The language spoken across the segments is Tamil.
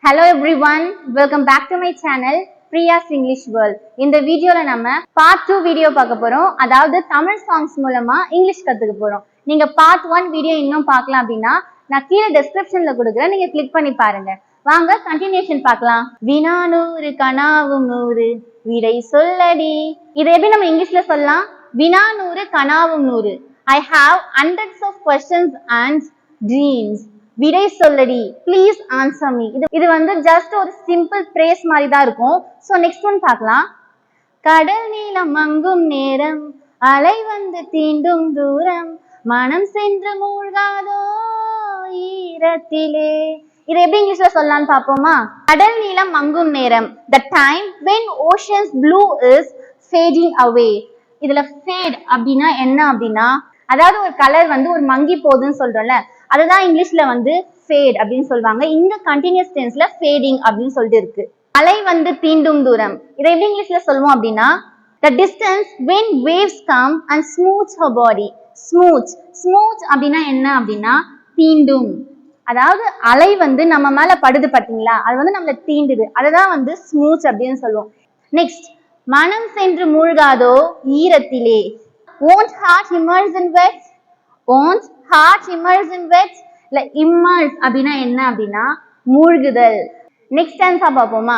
Hello everyone, welcome back to my channel Priya's English World. இந்த வீடியோல நம்ம part 2 வீடியோ பார்க்க போறோம். அதாவது தமிழ் சாங்ஸ் மூலமா இங்கிலீஷ் கத்துக்க போறோம். நீங்க part 1 வீடியோ இன்னும் பார்க்கலாம் அப்படின்னா நான் கீழே டெஸ்கிரிப்ஷன்ல கொடுக்குறேன், நீங்க கிளிக் பண்ணி பாருங்க. வாங்க கண்டினியூஷன் பார்க்கலாம். வினா 100 கனாவும் 100 விடை சொல்லடி. இதை எப்படி நம்ம இங்கிலீஷ்ல சொல்லலாம்? வினா 100 கனாவும் 100. I have hundreds of questions and dreams. விடை சொல்லடி, ப்ளீஸ் ஆன்சர் மீ. இது வந்து ஜஸ்ட் ஒரு சிம்பிள் பிரேஸ் மாதிரி தான் இருக்கும். ஸோ நெக்ஸ்ட் ஒன் பார்க்கலாம். கடல் நீளம் மங்கும் நேரம் அலை வந்து தீண்டும் தூரம் மனம் சென்று மூழ்காதோ ஈரத்திலே. இதை எப்படி இங்கிலீஷ்ல சொல்லலாம்னு பார்ப்போமா? கடல் நீளம் மங்கும் நேரம், the time when ocean's blue is fading away. இதுல fade அப்படின்னா என்ன அப்படின்னா, அதாவது ஒரு கலர் வந்து ஒரு மங்கி போகுதுன்னு சொல்றோம்ல, அதுதான் இங்கிலீஷ்ல வந்து ஃபேட் அப்படின்னு சொல்லுவாங்க. இங்க கண்டினியூஸ் டென்ஸ்ல ஃபேடிங் அப்படின்னு சொல்லிட்டு இருக்கு. அலை வந்து தீண்டும் தூரம், இதை எப்படி இங்கிலீஷ்ல சொல்லுவோம் அப்படின்னா, the distance when waves come and smooth her body. smooth அப்படின்னா என்ன அப்படின்னா தீண்டும். அதாவது அலை வந்து நம்ம மேல படுது பாத்தீங்களா, அது வந்து நம்மள தீண்டுது, அதுதான் வந்து ஸ்மூத் அப்படின்னு சொல்லுவோம். நெக்ஸ்ட், மனம் சென்று மூழ்காதோ ஈரத்திலே. won't heart immerse in wet? won't heart immerse in wet? இல்ல immerse அப்படின்னா என்ன அப்படின்னா மூழ்குதல். நெக்ஸ்ட் ஆன்சர் பார்ப்போமா?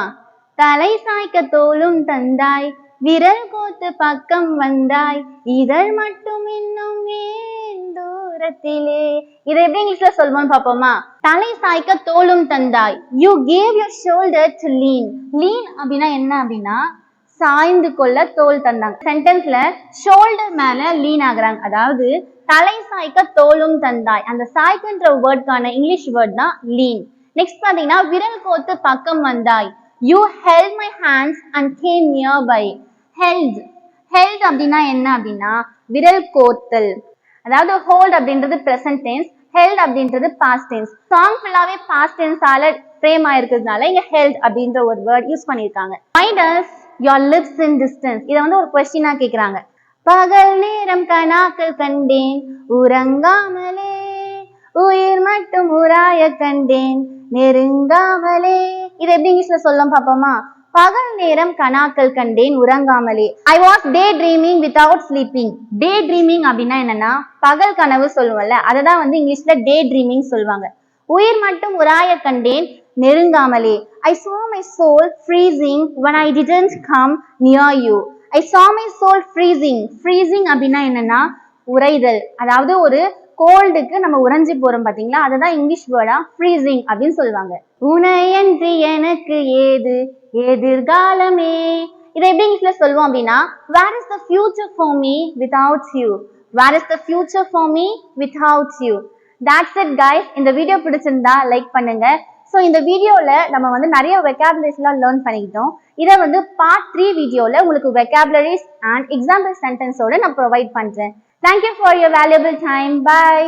தலை சாய்க்க தோளும் தந்தாய் விரல் கோத்து பக்கம் வந்தாய் இதழ் மட்டும் இன்னும் ஏன் தூரத்திலே. இதை எப்படி இங்கிலீஷ்ல சொல்வோம்னு பார்ப்போமா? தலை சாய்க்க தோளும் தந்தாய், you gave your shoulder to lean. lean அப்படின்னா என்ன அப்படின்னா சாய்ந்து கொள்ள தோல் தந்தாங்க. சென்டென்ஸ்ல ஷோல்டர் மேல லீன் ஆகுறாங்க, அதாவது தலை சாய்க்க தோளும் தந்தாய். அந்த சாய்க்குன்ற வேர்ட்கான இங்கிலீஷ் வேர்ட் தான் லீன். நெக்ஸ்ட் பாத்தீங்கன்னா விரல் கோத்து பக்கம் வந்தாய், you held my hands and came nearby. held அப்படின்னா என்ன அப்படின்னா விரல் கோத்தல், அதாவது hold அப்படின்றது present tense, held அப்படின்றது past tense. சாங் ஃபுல்லாவே past tense ஆல ஃப்ரேம் ஆயிருக்கிறதுனால இங்க held அப்படின்ற ஒரு வேர்ட் யூஸ் பண்ணிருக்காங்க. Why does your lips in distance? இதை வந்து ஒரு கொஸ்டினா கேக்குறாங்க. பகல் நேரம் கனாக்கள் கண்டேன் உறங்காமலே உயிர் மட்டும் உராய கண்டேன் நெருங்காமலே. இதை எப்படி இங்கிலீஷ்ல சொல்லும் பார்ப்போமா? பகல் நேரம் கனாக்கள் கண்டேன் உறங்காமலே. I was daydreaming without sleeping. daydreaming அப்படின்னா என்னன்னா பகல் கனவு சொல்லுவோம்ல, அததான் வந்து இங்கிலீஷ்ல daydreaming சொல்லுவாங்க. உயிர் மட்டும் உராய கண்டேன் நெருங்காமலே. I saw my soul freezing when I didn't come near you. I saw my soul freezing. freezing அப்படின்னா என்னன்னா உறைதல், அதாவது ஒரு கோல்டுக்கு நம்ம உறைஞ்சி போறோம் பாத்தீங்களா, அதுதான் இங்கிலீஷ் வேர்டா freezing அப்படின்னு சொல்லுவாங்க. உனையன்றி எனக்கு ஏது எதிர்காலமே. இதை எப்படி இங்கிலீஷ்ல சொல்லுவோம் அப்படின்னா, where is the future for me without you? where is the future for me without you? That's it guys. இந்த வீடியோ பிடிச்சிருந்தா லைக் பண்ணுங்க. ஸோ இந்த வீடியோல நம்ம வந்து நிறைய வெக்காபுலரிஸ்லாம் லேர்ன் பண்ணிக்கிட்டோம். இதை வந்து பார்ட் 3 வீடியோல உங்களுக்கு வெக்காபுலரிஸ் அண்ட் எக்ஸாம்பிள் சென்டென்ஸோட நான் ப்ரொவைட் பண்றேன். Thank you for your valuable time. Bye.